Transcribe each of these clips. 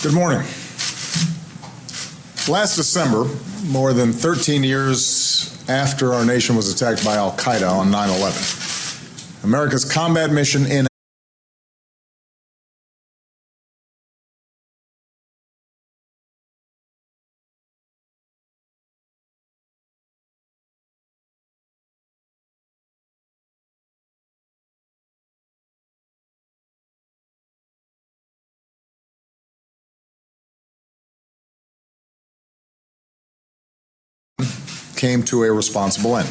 Good morning. Last December, more than 13 years after our nation was attacked by al-Qaeda on 9/11, America's combat mission in came to a responsible end.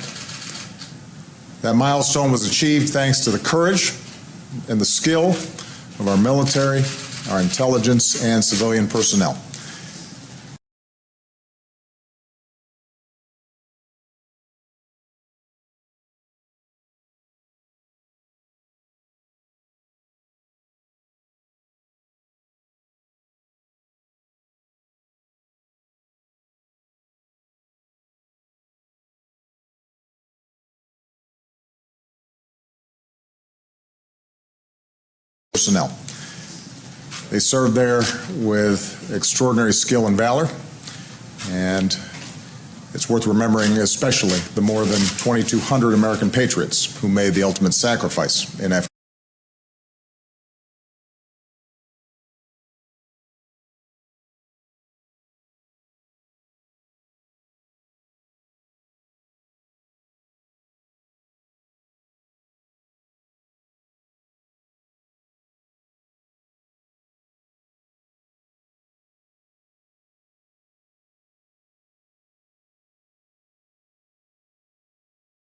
That milestone was achieved thanks to the courage and the skill of our military, our intelligence, and civilian personnel. They served there with extraordinary skill and valor, and it's worth remembering especially the more than 2,200 American patriots who made the ultimate sacrifice in Afghanistan.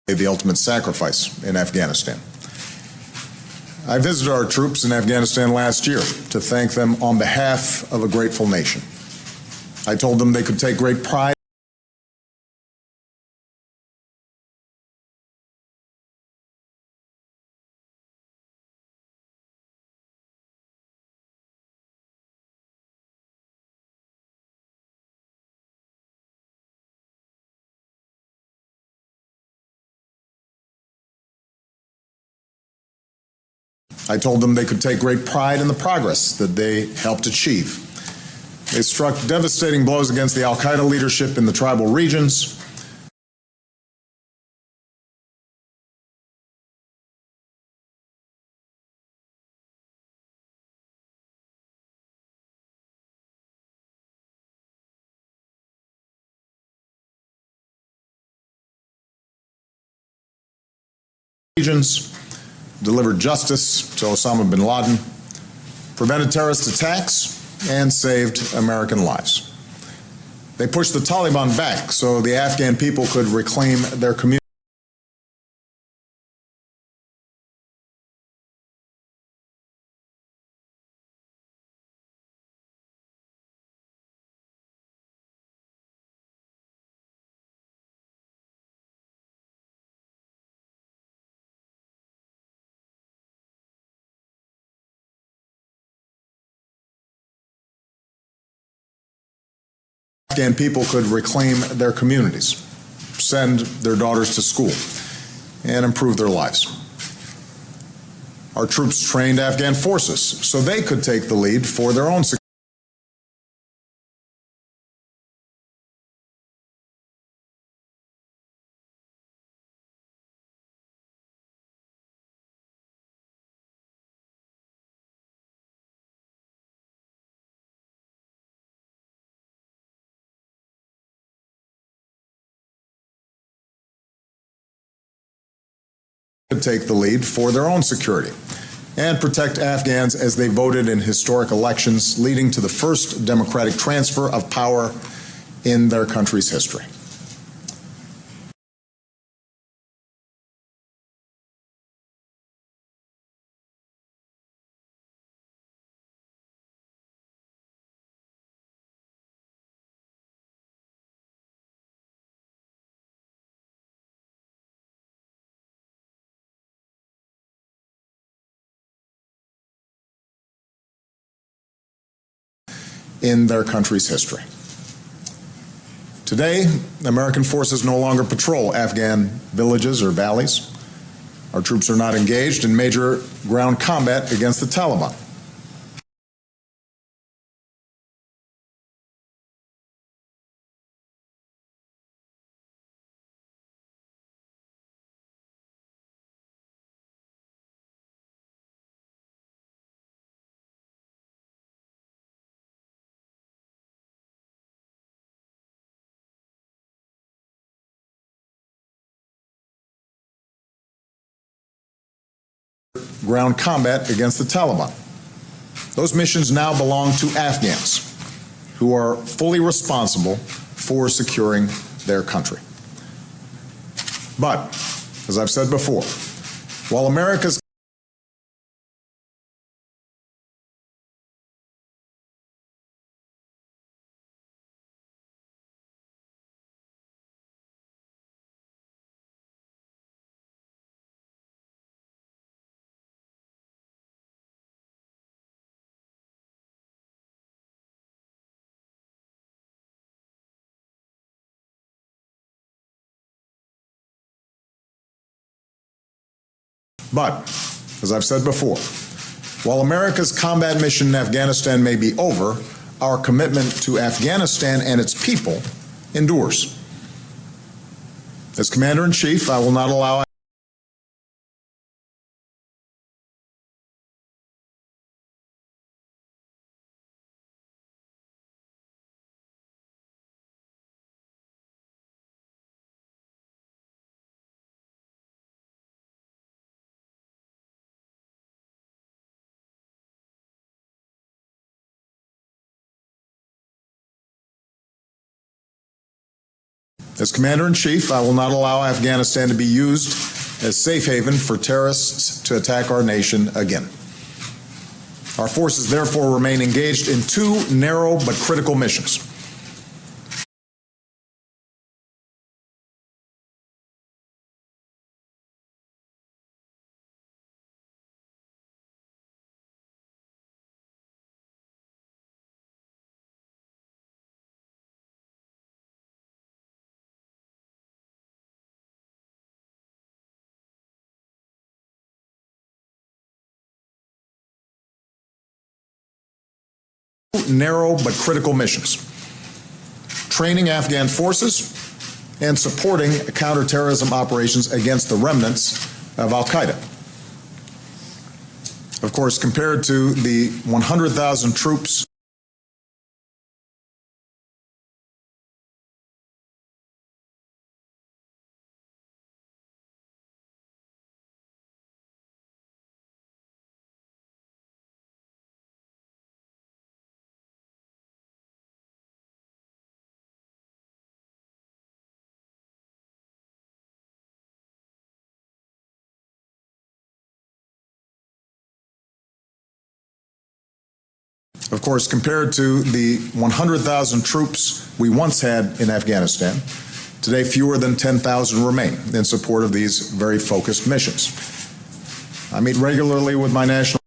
The ultimate sacrifice in Afghanistan. I visited our troops in Afghanistan last year to thank them on behalf of a grateful nation. I told them they could take great pride I told them they could take great pride in the progress that they helped achieve. They struck devastating blows against the al-Qaeda leadership in the tribal regions. Delivered justice to Osama bin Laden, prevented terrorist attacks, and saved American lives. They pushed the Taliban back so the Afghan people could reclaim their community. Afghan people could reclaim their communities, send their daughters to school, and improve their lives. Our troops trained Afghan forces so they could take the lead for their own security. Take the lead for their own security and protect Afghans as they voted in historic elections, leading to the first democratic transfer of power in their country's history. In their country's history. Today, American forces no longer patrol Afghan villages or valleys. Our troops are not engaged in major ground combat against the Taliban. ground combat against the Taliban. Those missions now belong to Afghans, who are fully responsible for securing their country. But, as I've said before, while America's But, as I've said before, while America's combat mission in Afghanistan may be over, our commitment to Afghanistan and its people endures. As Commander-in-Chief, I will not allow As Commander-in-Chief, I will not allow Afghanistan to be used as safe haven for terrorists to attack our nation again. Our forces therefore remain engaged in two narrow but critical missions. Narrow but critical missions: training Afghan forces and supporting counterterrorism operations against the remnants of al-Qaeda. Of course, compared to the 100,000 troops Of course, compared to the 100,000 troops we once had in Afghanistan, today fewer than 10,000 remain in support of these very focused missions. I meet regularly with my national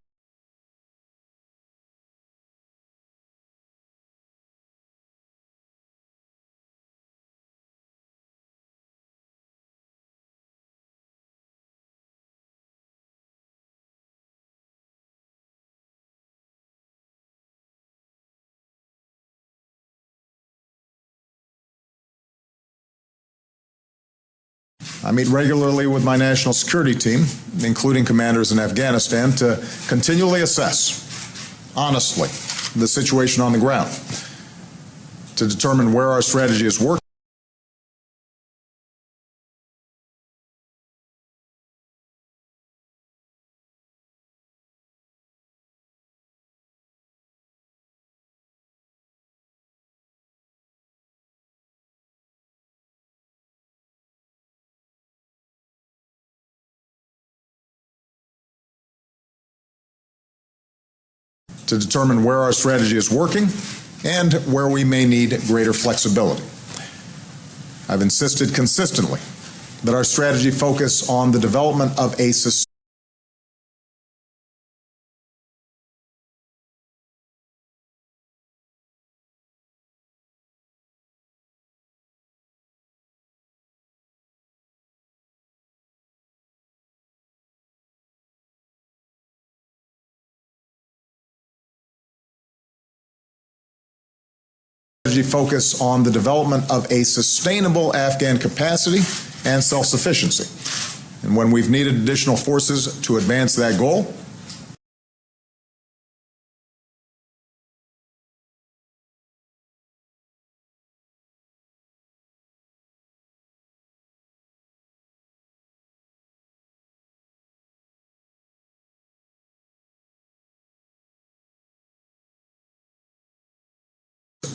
security team, including commanders in Afghanistan, to continually assess, honestly, the situation on the ground, to determine where our strategy is working, and where we may need greater flexibility. I've insisted consistently that our strategy focus on the development of a sustainable Afghan capacity and self-sufficiency. And when we've needed additional forces to advance that goal,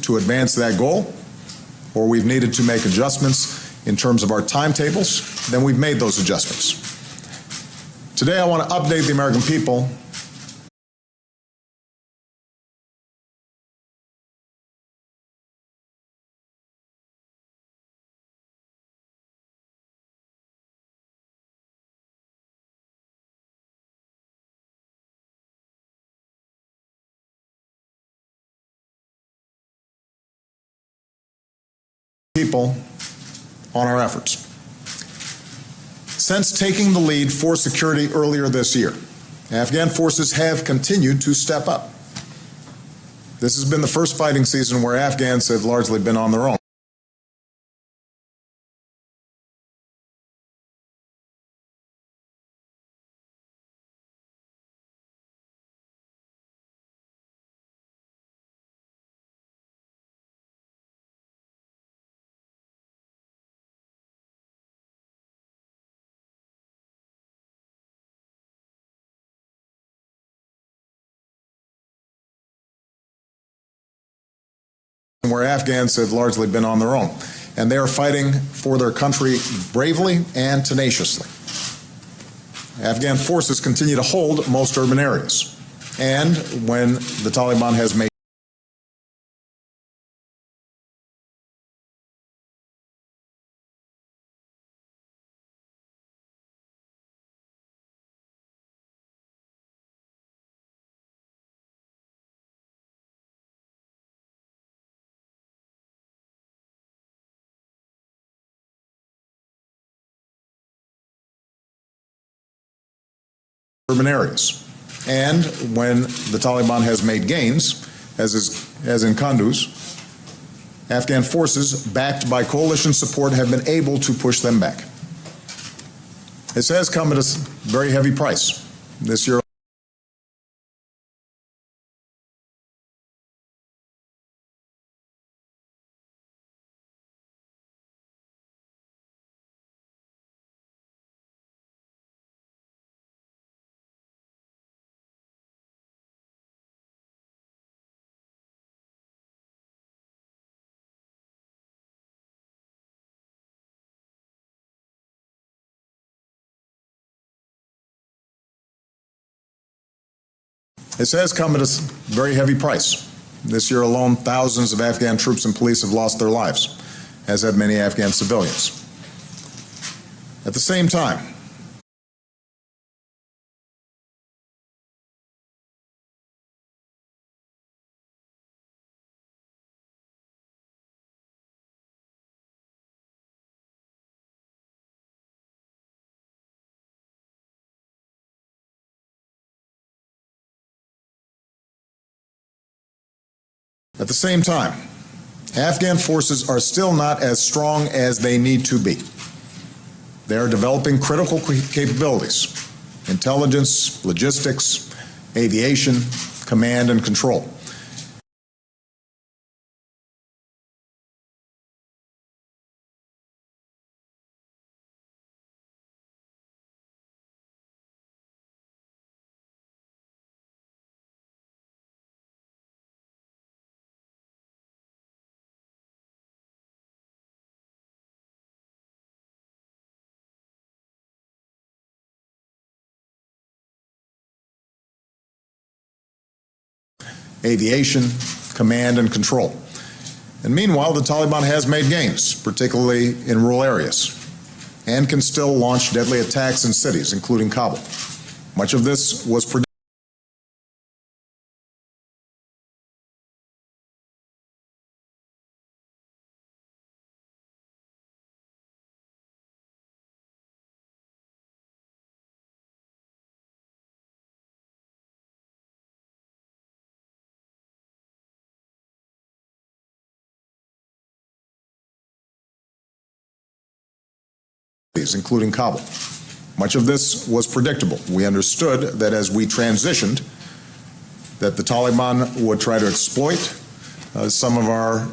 to advance that goal, or we've needed to make adjustments in terms of our timetables, then we've made those adjustments. Today, I want to update the American people on our efforts. Since taking the lead for security earlier this year, Afghan forces have continued to step up. This has been the first fighting season where Afghans have largely been on their own. Where Afghans have largely been on their own, and they are fighting for their country bravely and tenaciously. Afghan forces continue to hold most urban areas, and when the Taliban has made urban areas, and when the Taliban has made gains, as in Kunduz, Afghan forces, backed by coalition support, have been able to push them back. This has come at a very heavy price. This year, this has come at a very heavy price. This year alone, thousands of Afghan troops and police have lost their lives, as have many Afghan civilians. At the same time, Afghan forces are still not as strong as they need to be. They are developing critical capabilities: intelligence, logistics, aviation, command and control. Aviation, command and control. And meanwhile, the Taliban has made gains, particularly in rural areas, and can still launch deadly attacks in cities, including Kabul. Much of this was predictable. Including Kabul. Much of this was predictable. We understood that as we transitioned, that the Taliban would try to exploit some of our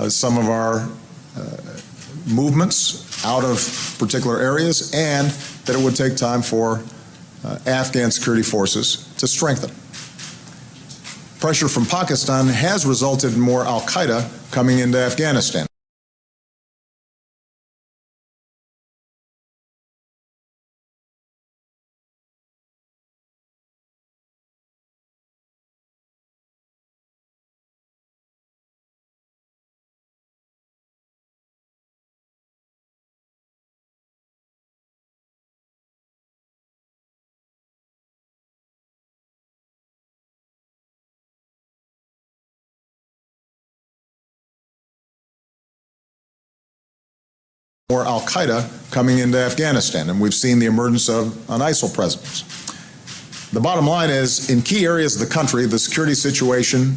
some of our movements out of particular areas, and that it would take time for Afghan security forces to strengthen. Pressure from Pakistan has resulted in more al-Qaeda coming into Afghanistan. More al-Qaeda coming into Afghanistan, and we've seen the emergence of an ISIL presence. The bottom line is, in key areas of the country, the security situation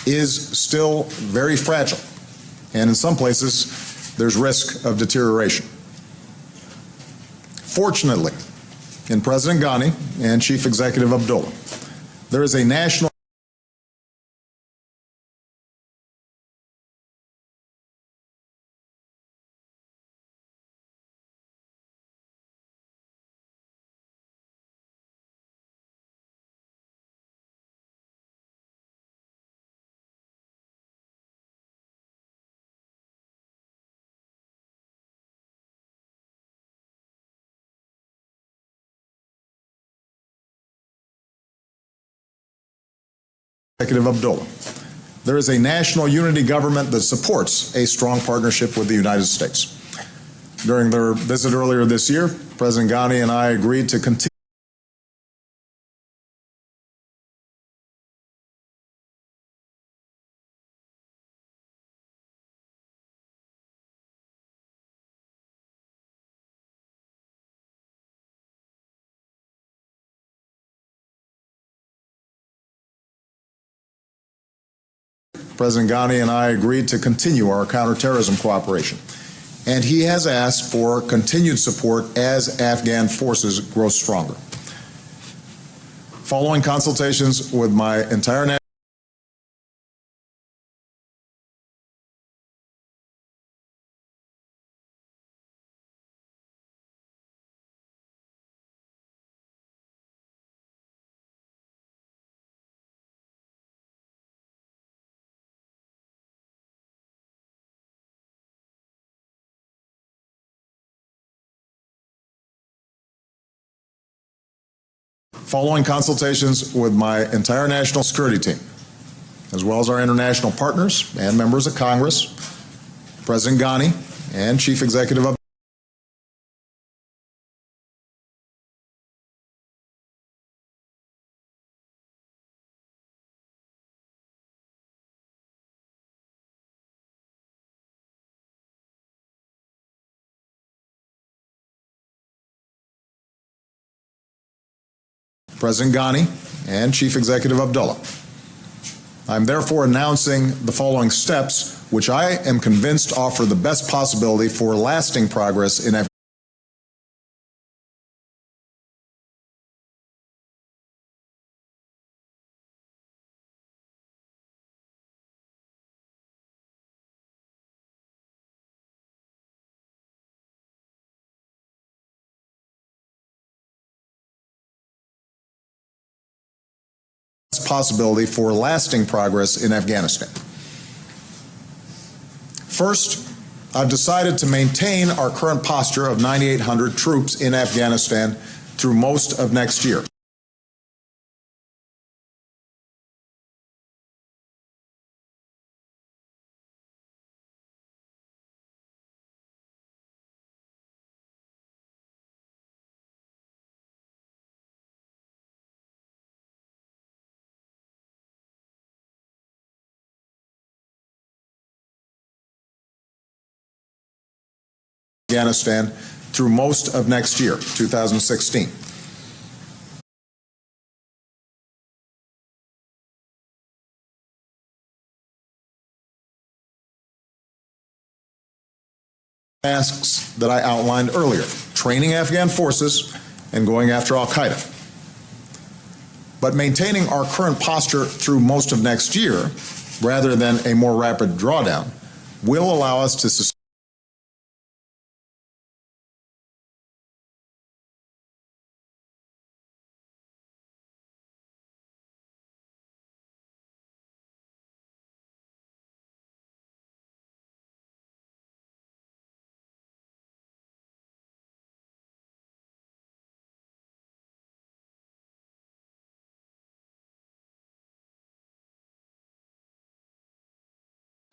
is still very fragile, and in some places there's risk of deterioration. Fortunately, in President Ghani and Chief Executive Abdullah, there is a national Executive Abdullah. There is a national unity government that supports a strong partnership with the United States. During their visit earlier this year, President Ghani and I agreed to continue President Ghani and I agreed to continue our counterterrorism cooperation, and he has asked for continued support as Afghan forces grow stronger. Following consultations with my entire national security team, as well as our international partners and members of Congress, President Ghani and Chief Executive of President Ghani and Chief Executive Abdullah. I'm therefore announcing the following steps, which I am convinced offer the best possibility for lasting progress in Afghanistan. First, I've decided to maintain our current posture of 9,800 troops in Afghanistan through most of next year. Afghanistan through most of next year, 2016. Tasks that I outlined earlier, training Afghan forces and going after al-Qaeda. But maintaining our current posture through most of next year, rather than a more rapid drawdown, will allow us to sustain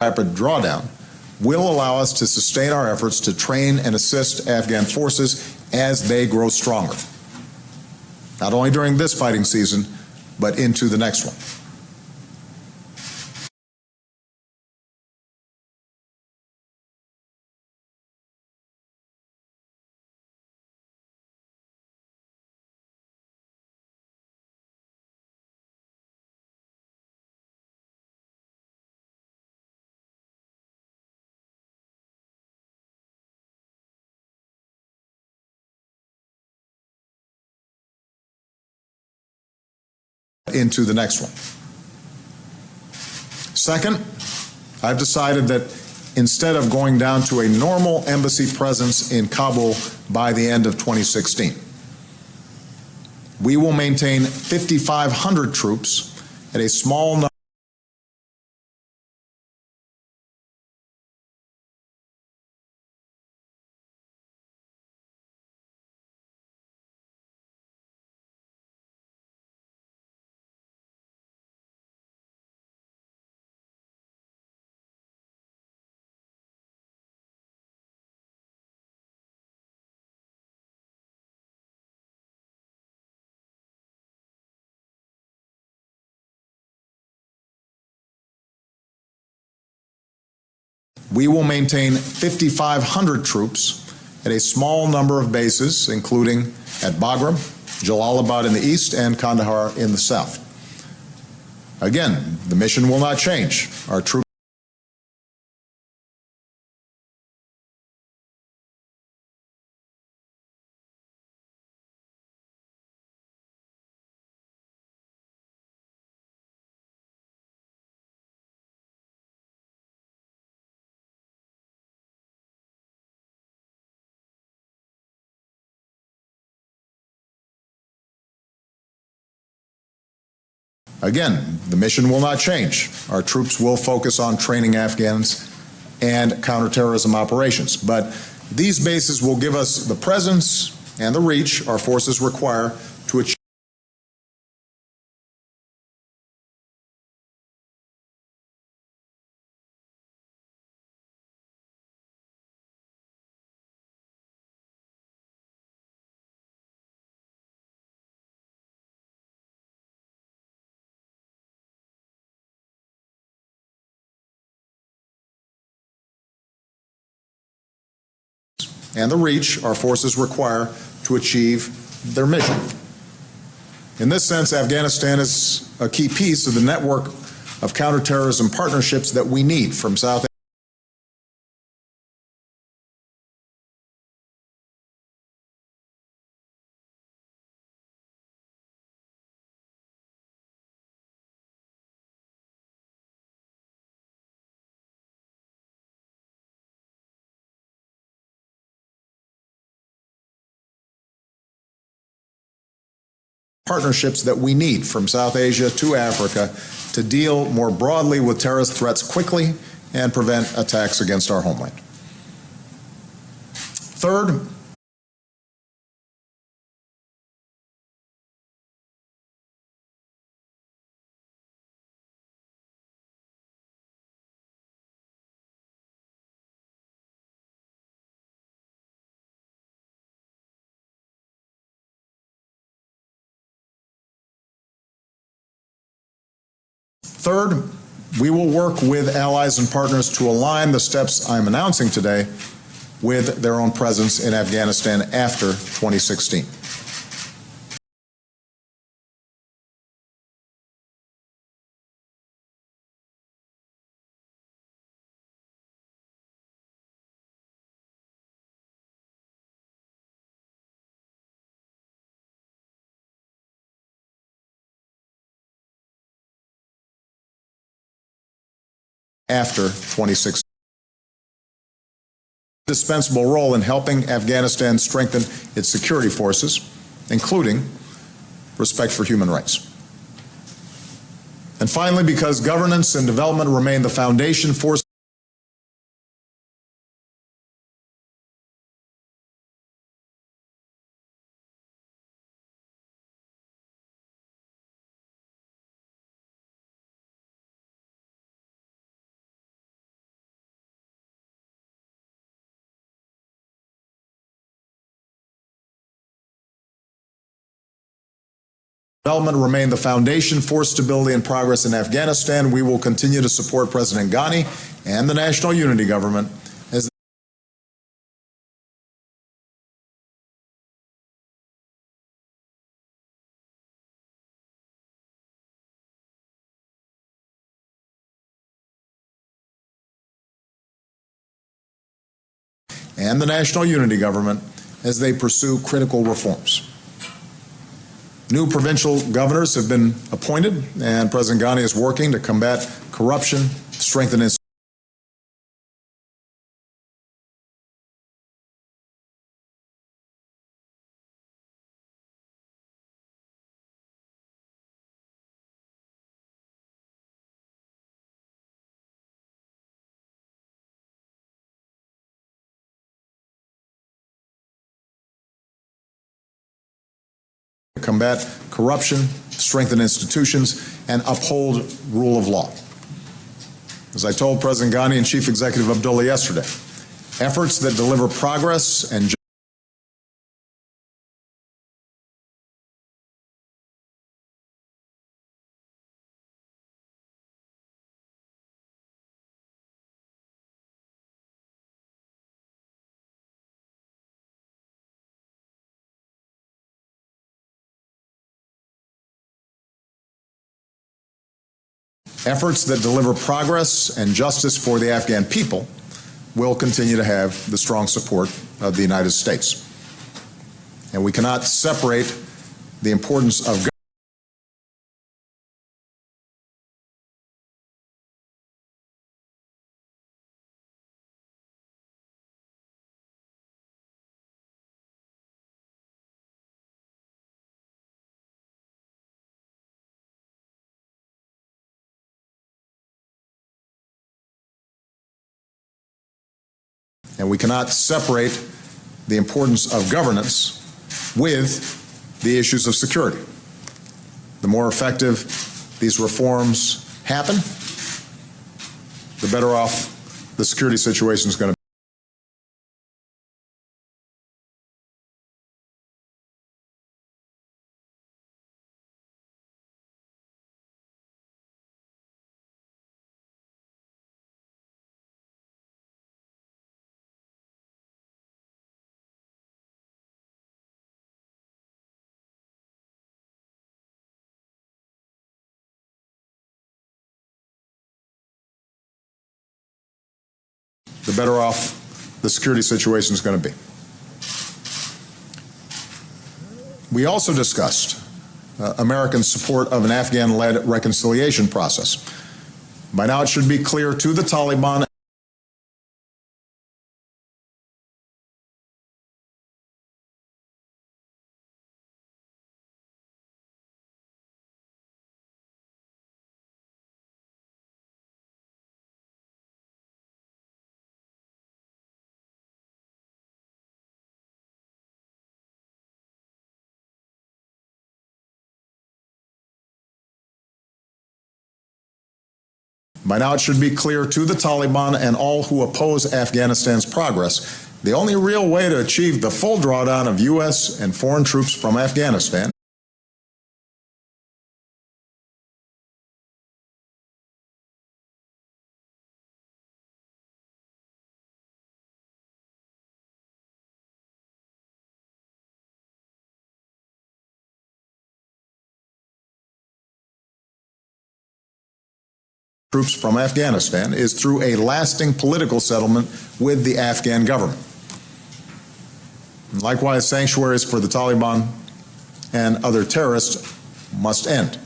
rapid drawdown will allow us to sustain our efforts to train and assist Afghan forces as they grow stronger, not only during this fighting season, but into the next one. Into the next one. Second, I've decided that instead of going down to a normal embassy presence in Kabul by the end of 2016, we will maintain 5,500 troops at a small number We will maintain 5,500 troops at a small number of bases, including at Bagram, Jalalabad in the east, and Kandahar in the south. Again, the mission will not change. Our troops Again, the mission will not change. Our troops will focus on training Afghans and counterterrorism operations. But these bases will give us the presence and the reach our forces require to achieve their mission. In this sense, Afghanistan is a key piece of the network of counterterrorism partnerships that we need from South Asia to Africa to deal more broadly with terrorist threats quickly and prevent attacks against our homeland. Third, we will work with allies and partners to align the steps I'm announcing today with their own presence in Afghanistan after 2016. After 2016. Indispensable role in helping Afghanistan strengthen its security forces, including respect for human rights. And finally, because governance and development remain the foundation for development remain the foundation for stability and progress in Afghanistan, we will continue to support President Ghani and the National Unity Government as they pursue critical reforms. New provincial governors have been appointed, and President Ghani is working to combat corruption, strengthen institutions, and uphold rule of law. As I told President Ghani and Chief Executive Abdullah yesterday, efforts that deliver progress and justice for the Afghan people will continue to have the strong support of the United States. And we cannot separate the importance of governance with the issues of security. The more effective these reforms happen, the better off the security situation is going to be. The better off the security situation is going to be. We also discussed American support of an Afghan-led reconciliation process. By now, it should be clear to the Taliban and all who oppose Afghanistan's progress, the only real way to achieve the full drawdown of U.S. and foreign troops from Afghanistan troops from Afghanistan is through a lasting political settlement with the Afghan government. Likewise, sanctuaries for the Taliban and other terrorists must end.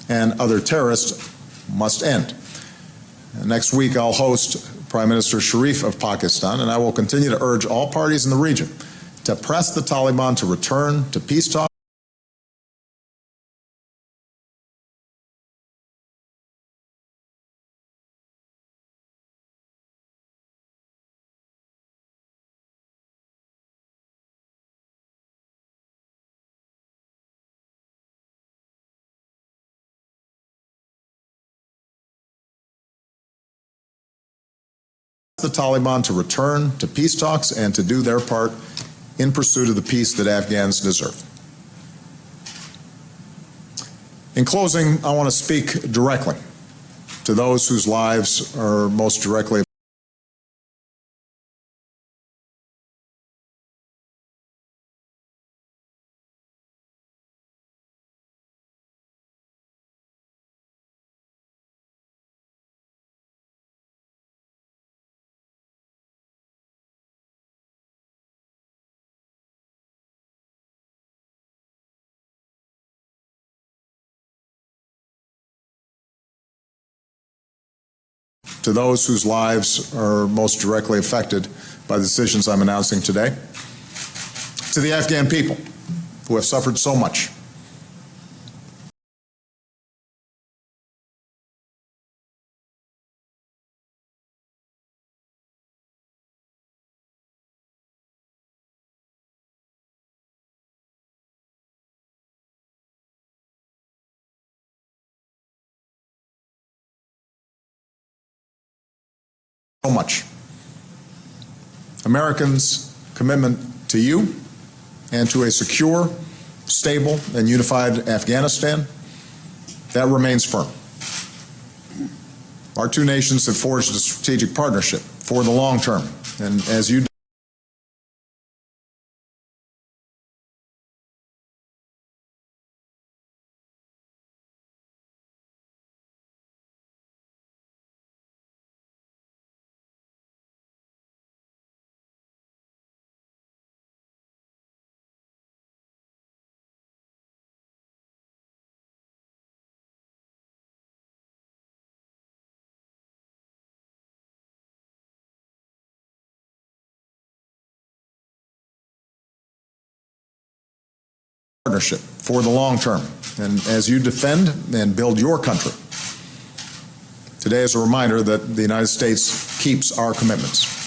And other terrorists must end. Next week, I'll host Prime Minister Sharif of Pakistan, and I will continue to urge all parties in the region to press the Taliban to return to peace talks the Taliban to return to peace talks and to do their part in pursuit of the peace that Afghans deserve. In closing, I want to speak directly to those whose lives are most directly affected by the decisions I'm announcing today, to the Afghan people who have suffered so much. Americans' commitment to you and to a secure, stable, and unified Afghanistan, that remains firm. Our two nations have forged a strategic partnership for the long term, and as you partnership for the long term, and as you defend and build your country, today is a reminder that the United States keeps our commitments.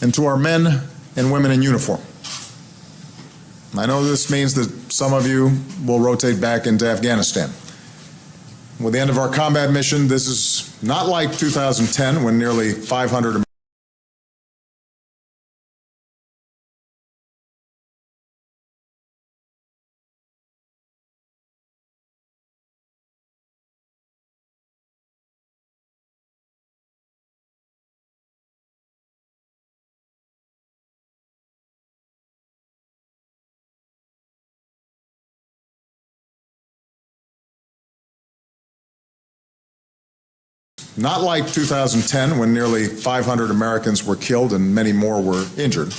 And to our men and women in uniform, I know this means that some of you will rotate back into Afghanistan. With the end of our combat mission, this is not like 2010 when nearly 500Not like 2010 when nearly 500 Americans were killed and many more were injured.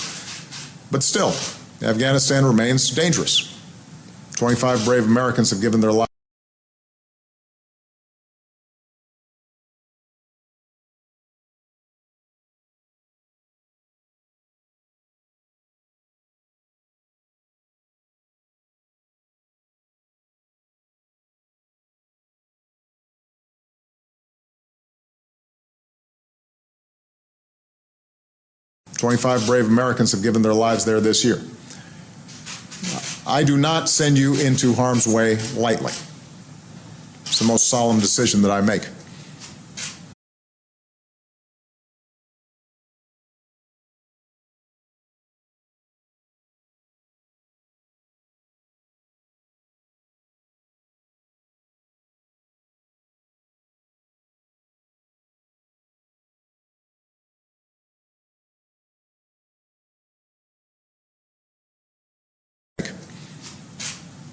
But still, Afghanistan remains dangerous. 25 brave Americans have given their lives. 25 brave Americans have given their lives there this year. I do not send you into harm's way lightly. It's the most solemn decision that I make.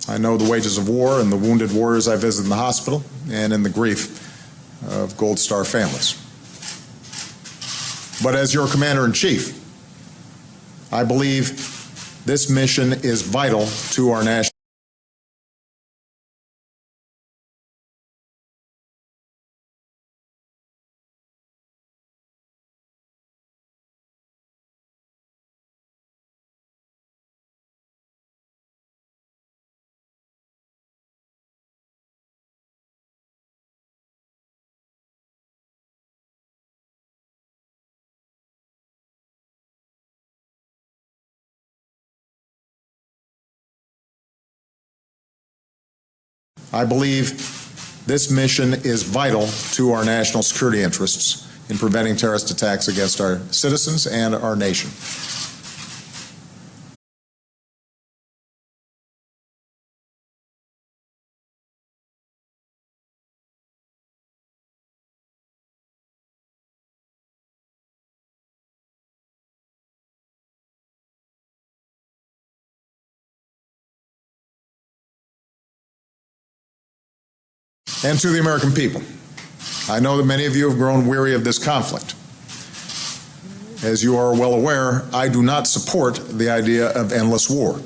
I know the wages of war and the wounded warriors I visit in the hospital and in the grief of Gold Star families. But as your Commander-in-Chief, I believe this mission is vital to our national I believe this mission is vital to our national security interests in preventing terrorist attacks against our citizens and our nation. And to the American people, I know that many of you have grown weary of this conflict. As you are well aware, I do not support the idea of endless war.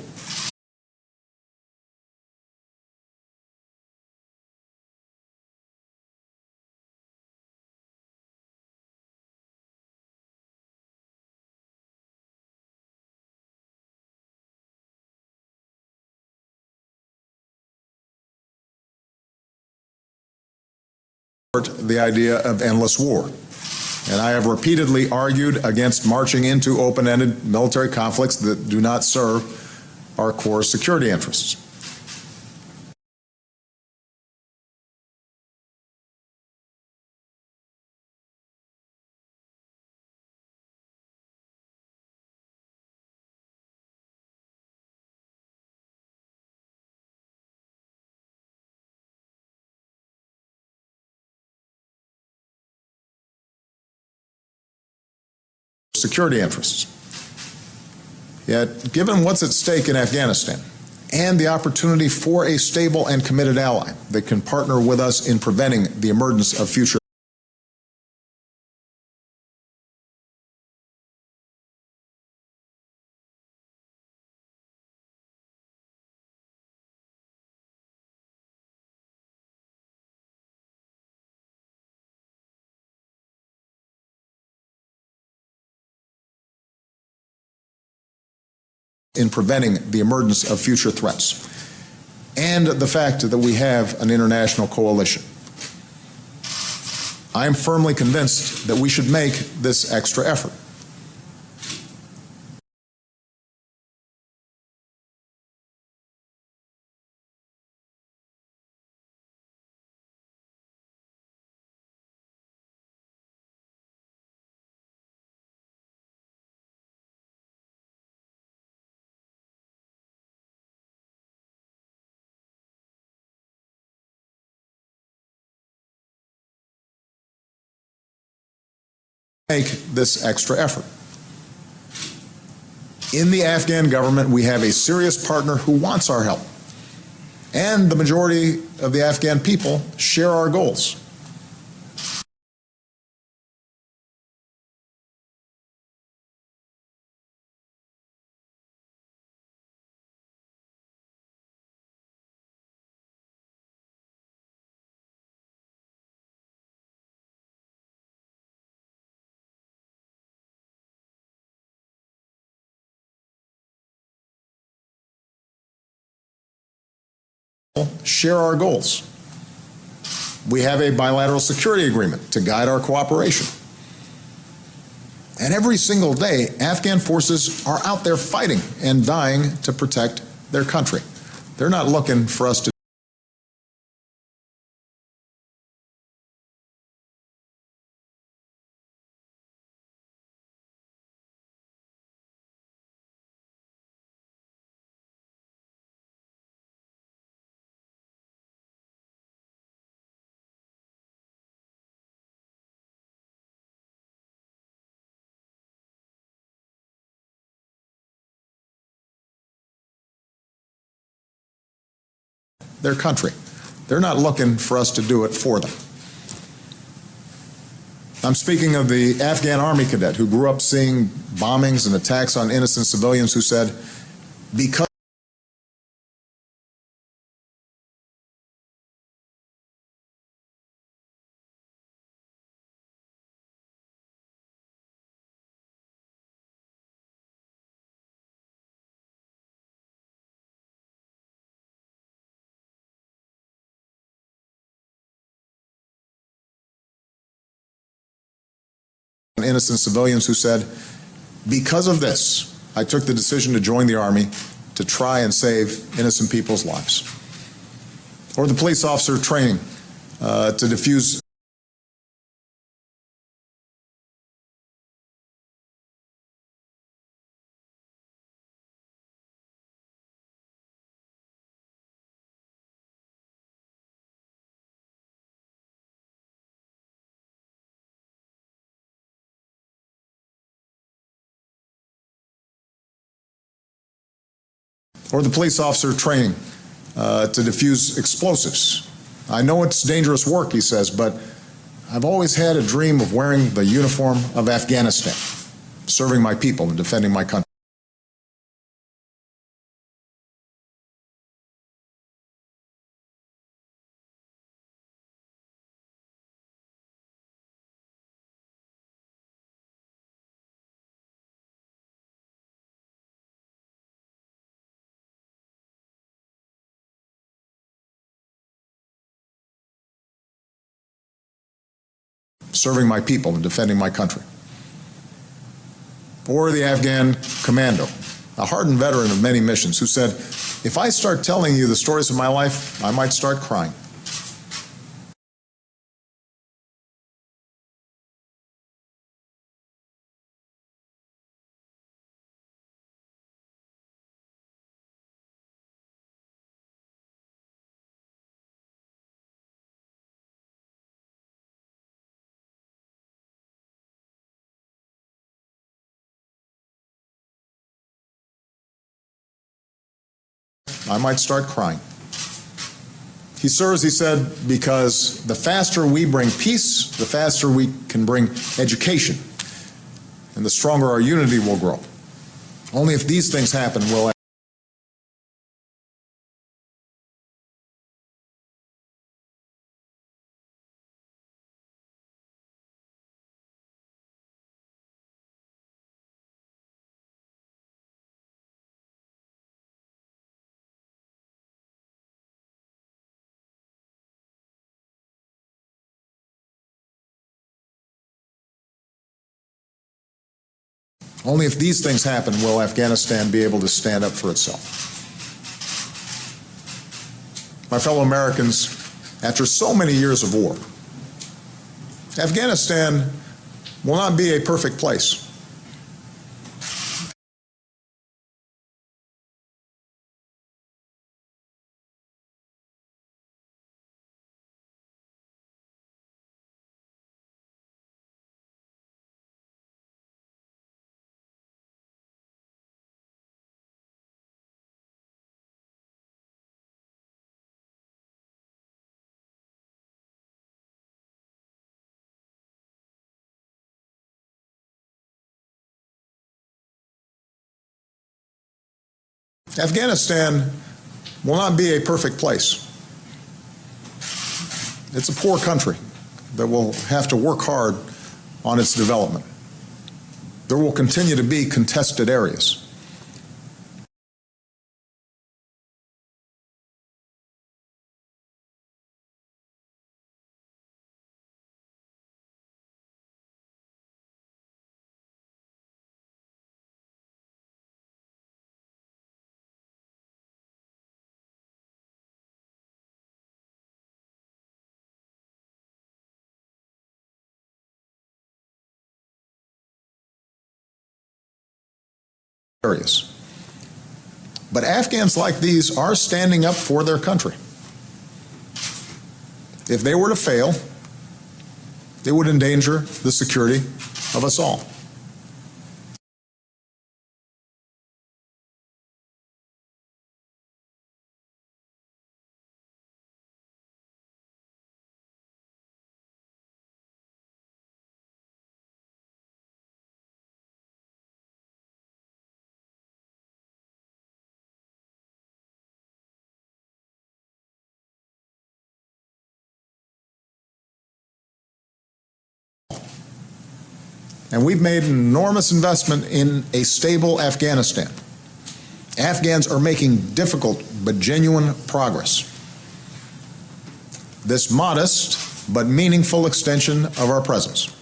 The idea of endless war. And I have repeatedly argued against marching into open-ended military conflicts that do not serve our core security interests. Security interests. Yet, given what's at stake in Afghanistan and the opportunity for a stable and committed ally that can partner with us in preventing the emergence of future threats, and the fact that we have an international coalition. I am firmly convinced that we should make this extra effort. In the Afghan government, we have a serious partner who wants our help, and the majority of the Afghan people share our goals. We have a bilateral security agreement to guide our cooperation. And every single day, Afghan forces are out there fighting and dying to protect their country. They're not looking for us to their country. They're not looking for us to do it for them. I'm speaking of the Afghan Army cadet who grew up seeing bombings and attacks on innocent civilians, who said, because innocent civilians, who said, because of this, I took the decision to join the Army to try and save innocent people's lives. Or the police officer training to defuse or the police officer training to defuse explosives. I know it's dangerous work, he says, but I've always had a dream of wearing the uniform of Afghanistan, serving my people and defending my country. Serving my people and defending my country. Or the Afghan commando, a hardened veteran of many missions, who said, if I start telling you the stories of my life, I might start crying. I might start crying. He serves, he said, because the faster we bring peace, the faster we can bring education, and the stronger our unity will grow. Only if these things happen will only if these things happen will Afghanistan be able to stand up for itself. My fellow Americans, after so many years of war, Afghanistan will not be a perfect place. Afghanistan will not be a perfect place. It's a poor country that will have to work hard on its development. There will continue to be contested areas. areas. But Afghans like these are standing up for their country. If they were to fail, it would endanger the security of us all. And we've made an enormous investment in a stable Afghanistan. Afghans are making difficult but genuine progress. This modest but meaningful extension of our presence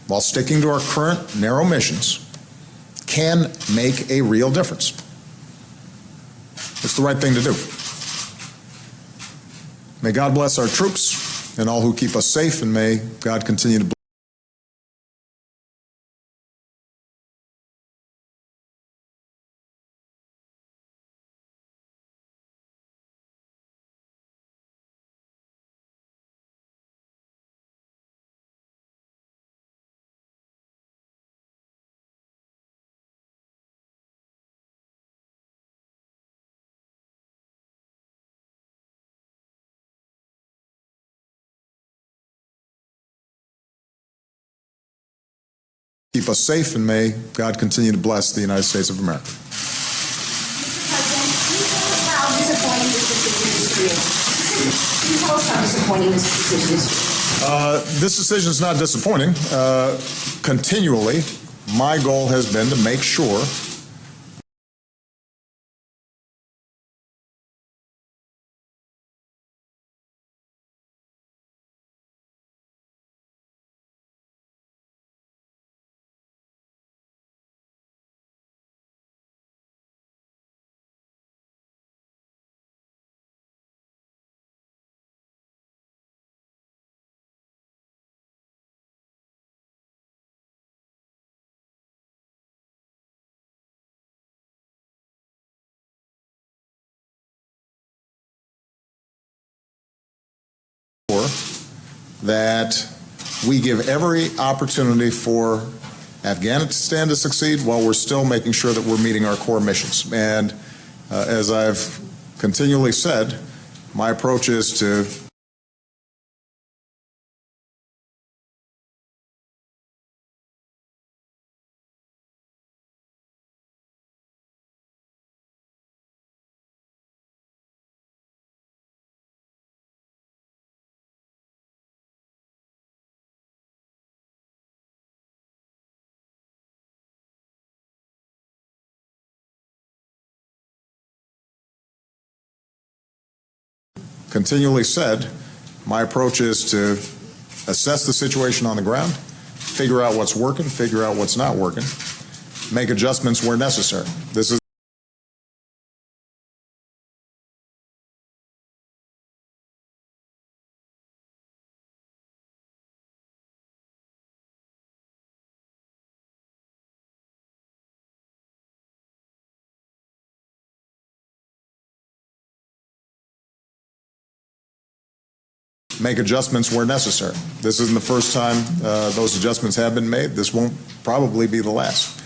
while sticking to our current narrow missions can make a real difference. It's the right thing to do. May God bless our troops and all who keep us safe, and may God continue to bless keep us safe, and may God continue to bless the United States of America. Can you tell us how disappointing this decision is? This decision is not disappointing. Continually, my goal has been to make sure that we give every opportunity for Afghanistan to succeed while we're still making sure that we're meeting our core missions. And as I've continually said, my approach is to continually said, my approach is to assess the situation on the ground, figure out what's working, figure out what's not working, make adjustments where necessary. This is make adjustments where necessary. This isn't the first time those adjustments have been made. This won't probably be the last.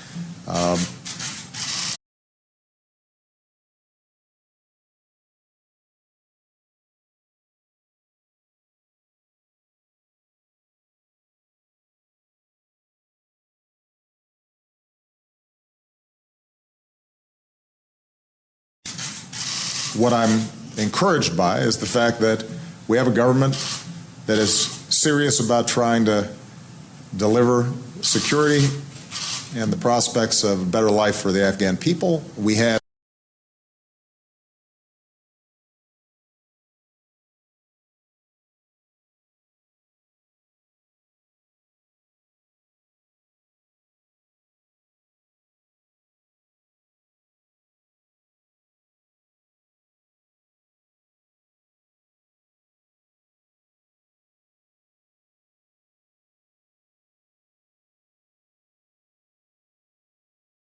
What I'm encouraged by is the fact that we have a government that is serious about trying to deliver security and the prospects of a better life for the Afghan people. We have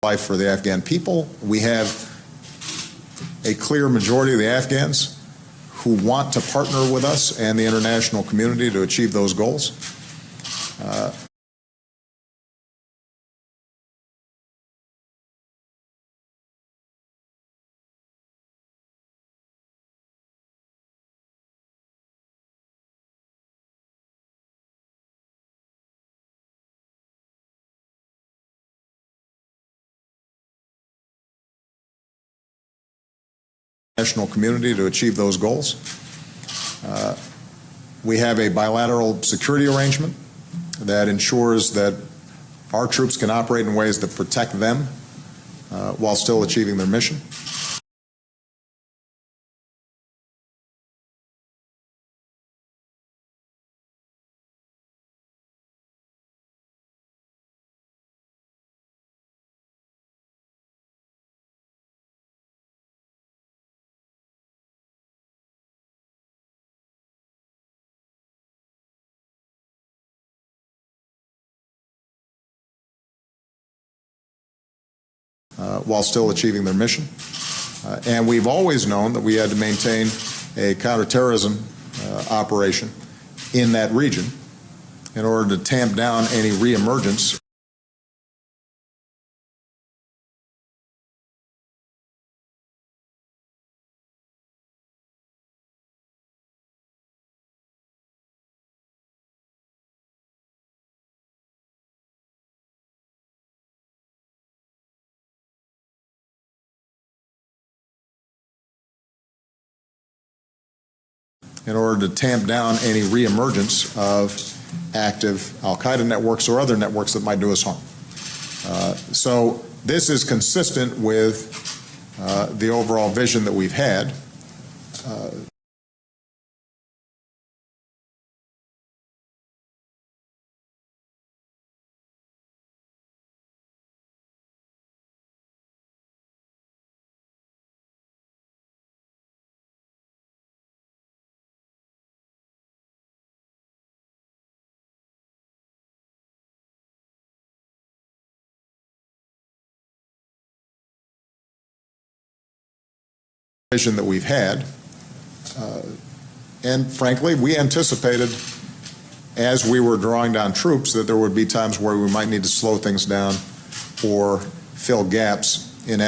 life for the Afghan people. We have a clear majority of the Afghans who want to partner with us and the international community to achieve those goals. National community to achieve those goals. We have a bilateral security arrangement that ensures that our troops can operate in ways that protect them while still achieving their mission. While still achieving their mission. And we've always known that we had to maintain a counterterrorism operation in that region in order to tamp down any reemergence of active al-Qaeda networks or other networks that might do us harm. So this is consistent with the overall vision that we've had. Vision that we've had, and frankly, we anticipated as we were drawing down troops that there would be times where we might need to slow things down or fill gaps in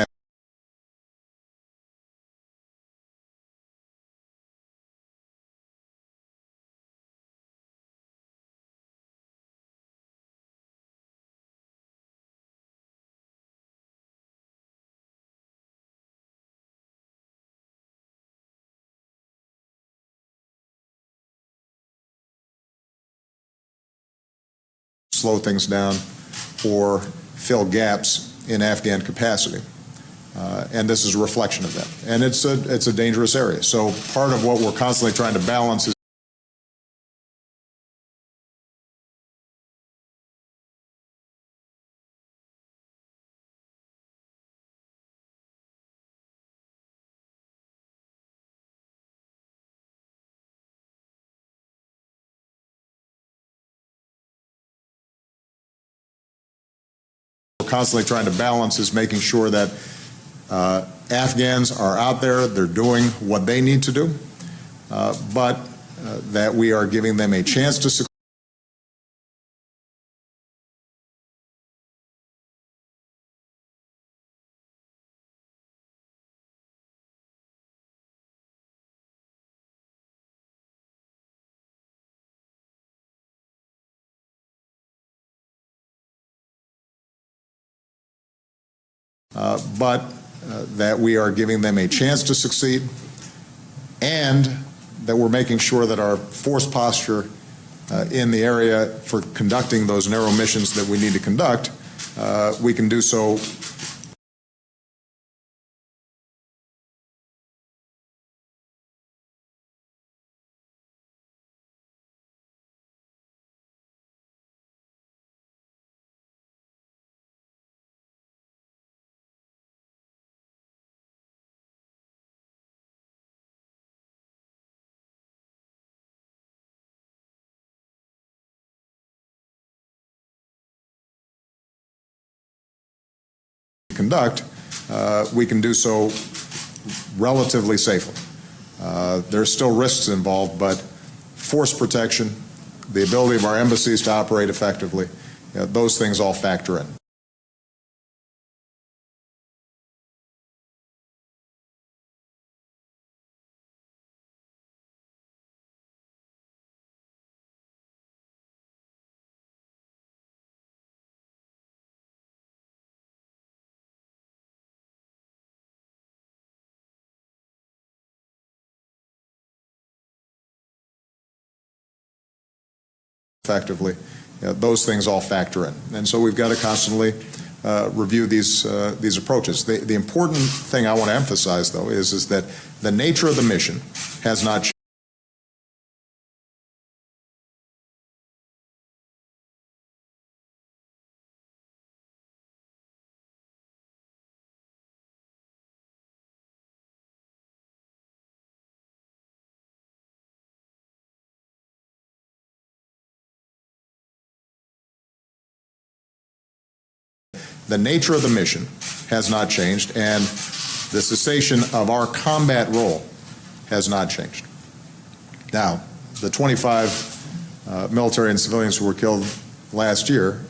Afghan capacity. And this is a reflection of that. And it's a dangerous area. So part of what we're constantly trying to balance is making sure that Afghans are out there, they're doing what they need to do, but that we are giving them a chance to succeed. That we are giving them a chance to succeed, and that we're making sure that our force posture in the area for conducting those narrow missions that we need to conduct, we can do so relatively safely. There's still risks involved, but force protection, the ability of our embassies to operate effectively, those things all factor in. Those things all factor in. And so we've got to constantly review these approaches. The important thing I want to emphasize, though, is that the nature of the mission has not changed. The nature of the mission has not changed, and the cessation of our combat role has not changed. Now, the 25 military and civilians who were killed last year,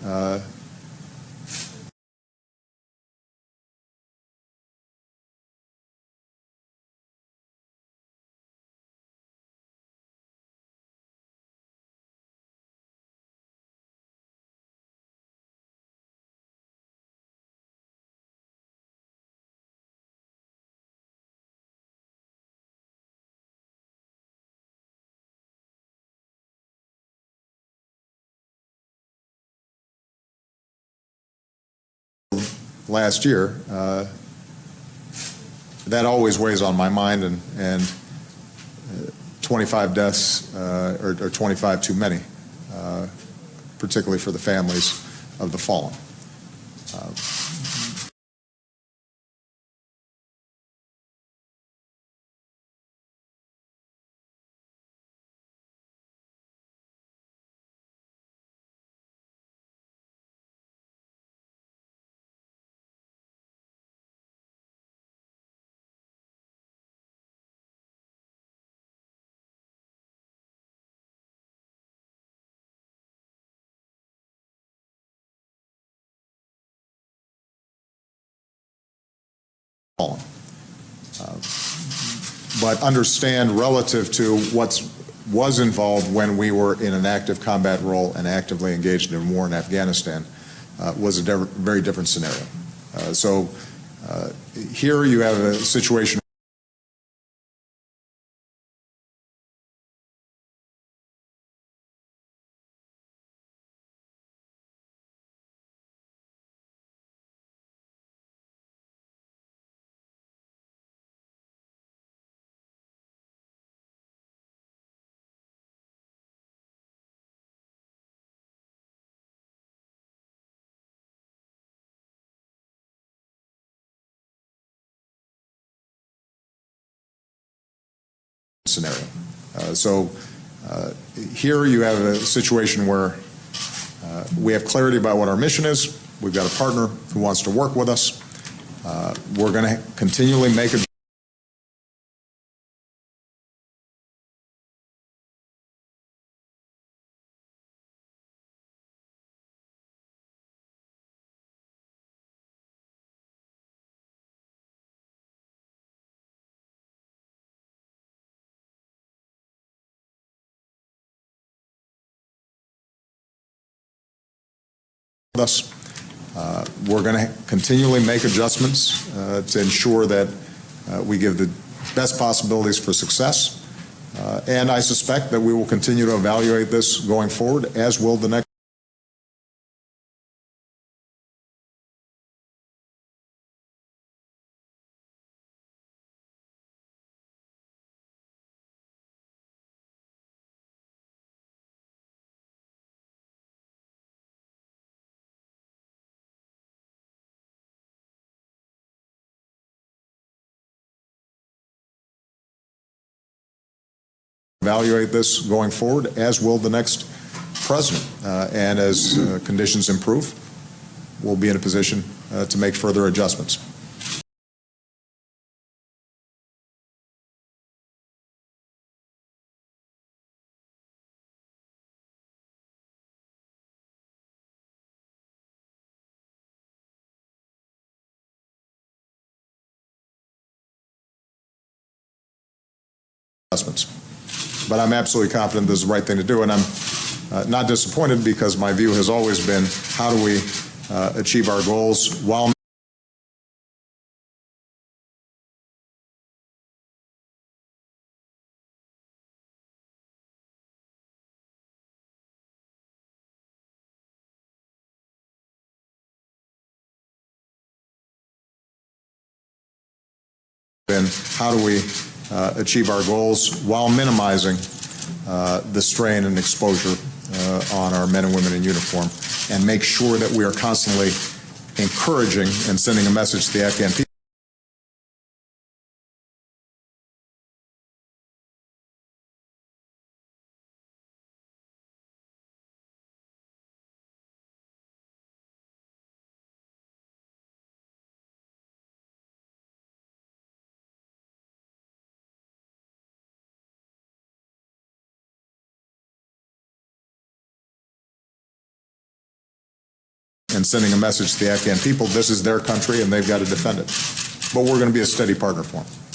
that always weighs on my mind, and 25 deaths are 25 too many, particularly for the families of the fallen. But understand, relative to what was involved when we were in an active combat role and actively engaged in war in Afghanistan, was a very different scenario. So here you have a situation scenario. Here you have a situation where we have clarity about what our mission is. We've got a partner who wants to work with us. We're going to continually make us. We're going to continually make adjustments to ensure that we give the best possibilities for success. And I suspect that we will continue to evaluate this going forward, as will the next. Evaluate this going forward, as will the next president. And as conditions improve, we'll be in a position to make further adjustments. But I'm absolutely confident this is the right thing to do, and I'm not disappointed, because my view has always been, how do we achieve our goals while minimizing the strain and exposure on our men and women in uniform, and make sure that we are constantly encouraging and sending a message to the Afghan people this is their country and they've got to defend it. But we're going to be a steady partner for them.